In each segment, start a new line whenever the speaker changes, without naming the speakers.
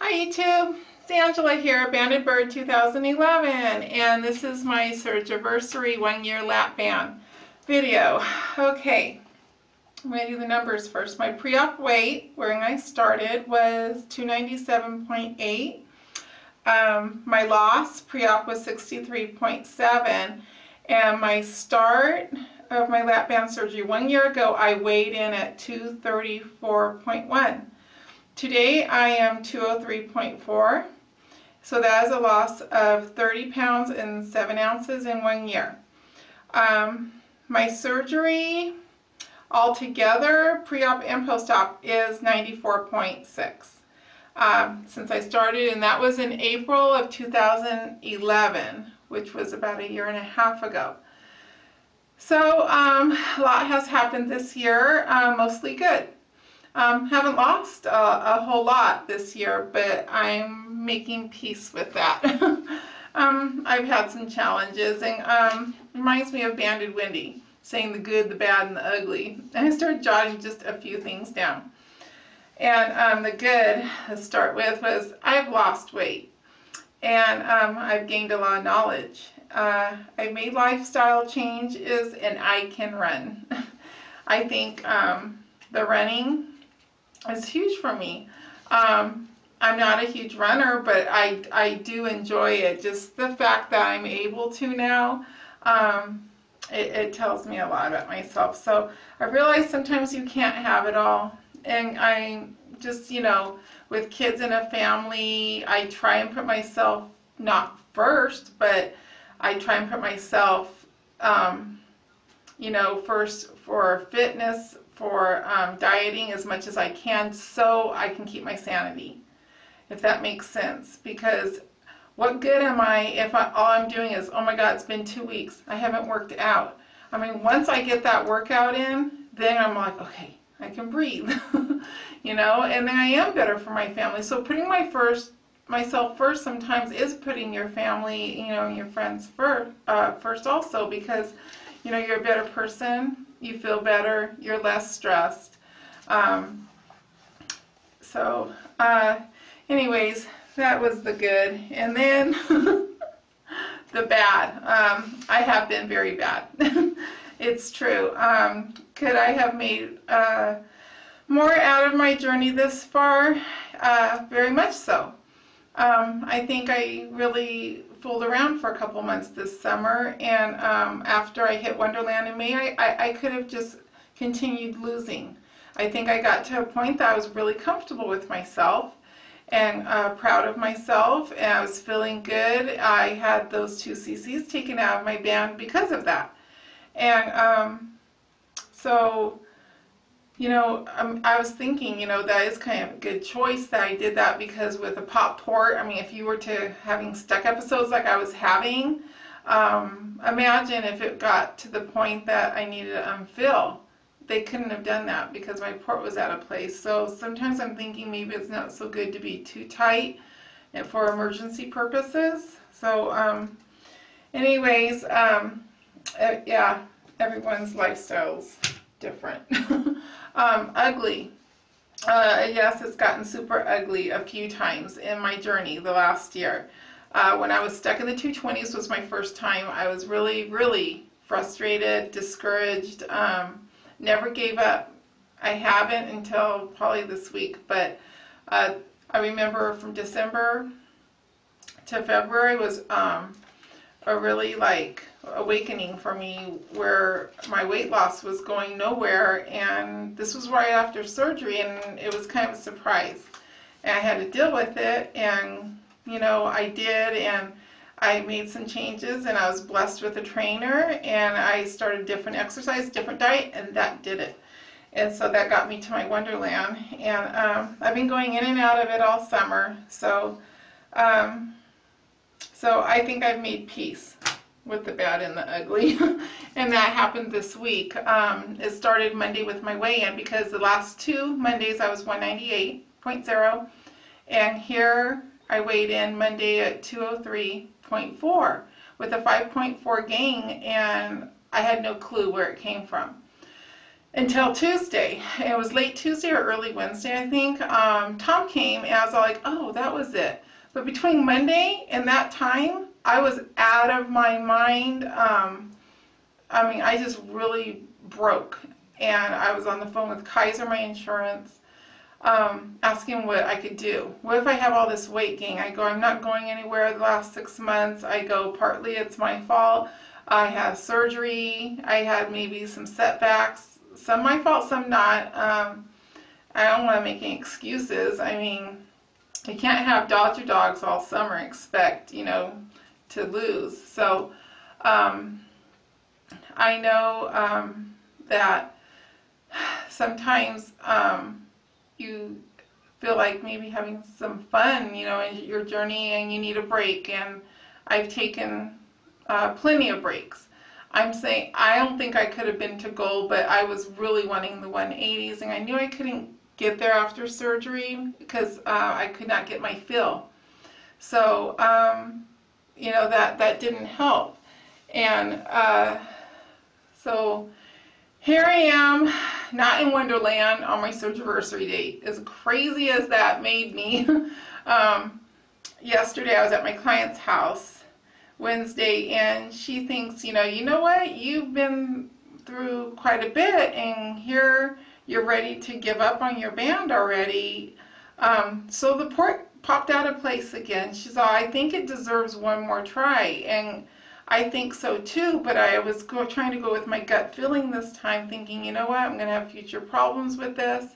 Hi YouTube, it's Angela here, Banded Bird 2011, and this is my surgerversary 1-year lap band video. Okay, I'm going to do the numbers first. My pre-op weight, where I started, was 297.8. My loss pre-op was 63.7, and my start of my lap band surgery 1 year ago, I weighed in at 234.1. Today I am 203.4, so that is a loss of 30 pounds and 7 ounces in 1 year. My surgery altogether, pre-op and post-op, is 94.6 since I started, and that was in April of 2011, which was about a year and a half ago. So a lot has happened this year, mostly good. Haven't lost a whole lot this year, but I'm making peace with that. I've had some challenges, and reminds me of Banded Wendy, saying the good, the bad, and the ugly. And I started jotting just a few things down. And the good, to start with, was I've lost weight, and I've gained a lot of knowledge. I've made lifestyle changes, and I can run. I think the running is huge for me. I'm not a huge runner, but I do enjoy it. Just the fact that I'm able to now, it tells me a lot about myself. So I realize sometimes you can't have it all. And I just, with kids and a family, I try and put myself, not first, but I try and put myself, first for fitness, for dieting as much as I can, so I can keep my sanity, if that makes sense. Because what good am I if all I'm doing is, oh my God, it's been 2 weeks, I haven't worked out. I mean, once I get that workout in, then I'm like, okay, I can breathe, and then I am better for my family. So putting myself first sometimes is putting your family, your friends first also, because you're a better person, you feel better, you're less stressed. Anyways, that was the good. And then the bad. I have been very bad. It's true. Could I have made more out of my journey this far? Very much so. I think I really fooled around for a couple months this summer, and after I hit Wonderland in May, I could have just continued losing. I think I got to a point that I was really comfortable with myself and proud of myself, and I was feeling good. I had those 2 cc's taken out of my band because of that. And I was thinking, that is kind of a good choice that I did that, because with a pop port, I mean, if you were to having stuck episodes like I was having, imagine if it got to the point that I needed to unfill. They couldn't have done that because my port was out of place. So sometimes I'm thinking maybe it's not so good to be too tight for emergency purposes. So anyways, yeah, everyone's lifestyle's different. Ugly. Yes, it's gotten super ugly a few times in my journey the last year. When I was stuck in the 220s was my first time. I was really, really frustrated, discouraged, never gave up. I haven't until probably this week, but I remember from December to February was a really awakening for me, where my weight loss was going nowhere, and this was right after surgery, and it was kind of a surprise, and I had to deal with it, and I did, and I made some changes, and I was blessed with a trainer, and I started different exercise, different diet, and that did it. And so that got me to my Wonderland, and I've been going in and out of it all summer. So I think I've made peace with the bad and the ugly. And that happened this week. It started Monday with my weigh-in, because the last 2 Mondays I was 198.0, and here I weighed in Monday at 203.4 with a 5.4 gain, and I had no clue where it came from. until Tuesday. It was late Tuesday or early Wednesday, I think. Tom came and I was like, oh, that was it. But between Monday and that time, I was out of my mind. I mean, I just really broke. And I was on the phone with Kaiser, my insurance, asking what I could do. What if I have all this weight gain? I go, I'm not going anywhere the last 6 months. I go, partly it's my fault. I had surgery. I had maybe some setbacks. Some my fault, some not. I don't want to make any excuses. I mean, you can't have Dodger dogs all summer and expect, you know, to lose. So I know that sometimes you feel like maybe having some fun, you know, in your journey, and you need a break. And I've taken plenty of breaks. I'm saying I don't think I could have been to goal, but I was really wanting the 180s, and I knew I couldn't get there after surgery because I could not get my fill. So you know, that didn't help. And so here I am, not in Wonderland on my surgerversary date. As crazy as that made me, yesterday I was at my client's house, Wednesday, and she thinks, you know what, you've been through quite a bit, and here you're ready to give up on your band already. So the port popped out of place again. She's all, I think it deserves one more try, and I think so too, but I was trying to go with my gut feeling this time, thinking, you know what, I'm going to have future problems with this.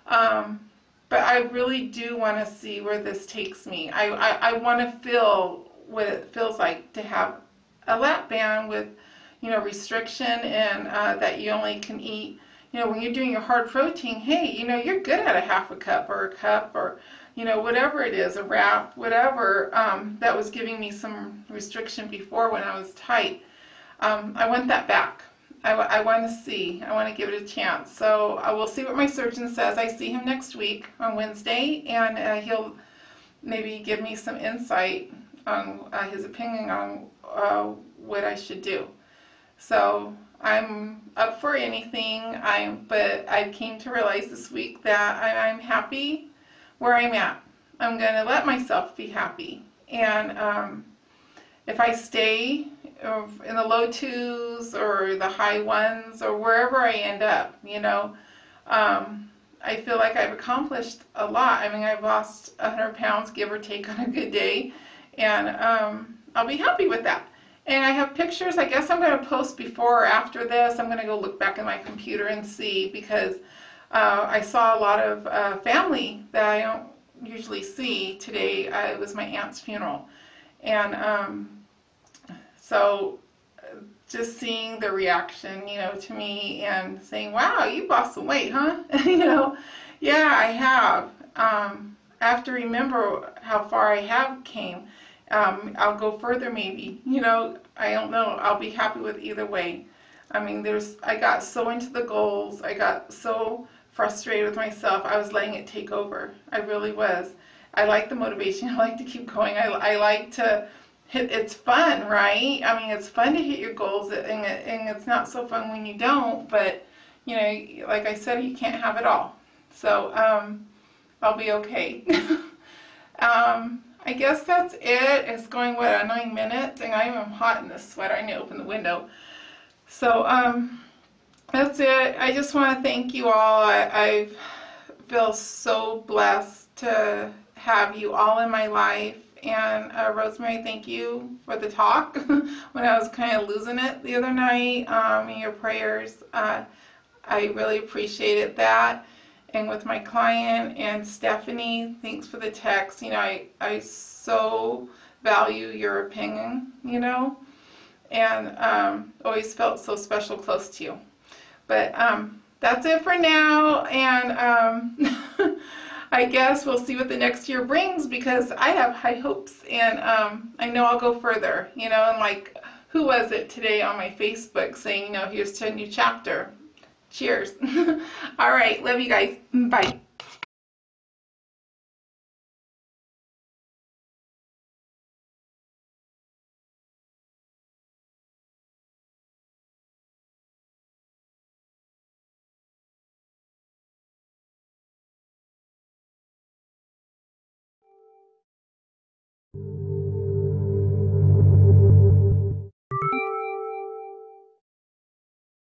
But I really do want to see where this takes me. I want to feel what it feels like to have a lap band with, you know, restriction, and that you only can eat, you know, when you're doing your hard protein, hey, you know, you're good at a half a cup or a cup, or, you know, whatever it is, a wrap, whatever. That was giving me some restriction before when I was tight. I want that back. I want to see. I want to give it a chance. So I will see what my surgeon says. I see him next week on Wednesday, and he'll maybe give me some insight on his opinion on what I should do. So I'm up for anything. But I came to realize this week that I'm happy where I'm at. I'm going to let myself be happy. And if I stay in the low 2s or the high 1s or wherever I end up, you know, I feel like I've accomplished a lot. I mean, I've lost 100 pounds, give or take, on a good day. And I'll be happy with that. And I have pictures. I guess I'm going to post before or after this. I'm going to go look back in my computer and see, because I saw a lot of family that I don't usually see today. It was my aunt's funeral. And so just seeing the reaction, you know, to me, and saying, wow, you lost some weight, huh? You know, yeah, I have. I have to remember how far I have came. I'll go further maybe, you know, I don't know. I'll be happy with either way. I mean, I got so into the goals. I got so frustrated with myself. I was letting it take over. I really was. I like the motivation. I like to keep going. I like to hit. It's fun, right? I mean, it's fun to hit your goals, and it's not so fun when you don't. But, you know, like I said, you can't have it all. So I'll be okay. I guess that's it. It's going, what, 9 minutes, and I am hot in this sweater. I need to open the window. So that's it. I just want to thank you all. I feel so blessed to have you all in my life. And Rosemary, thank you for the talk when I was kind of losing it the other night, and your prayers. I really appreciated that. And with my client, and Stephanie, thanks for the text. You know, I so value your opinion, you know, and always felt so special close to you. But that's it for now, and I guess we'll see what the next year brings, because I have high hopes, and I know I'll go further, you know. And like, who was it today on my Facebook saying, you know, here's to a new chapter. Cheers. All right, love you guys. Bye.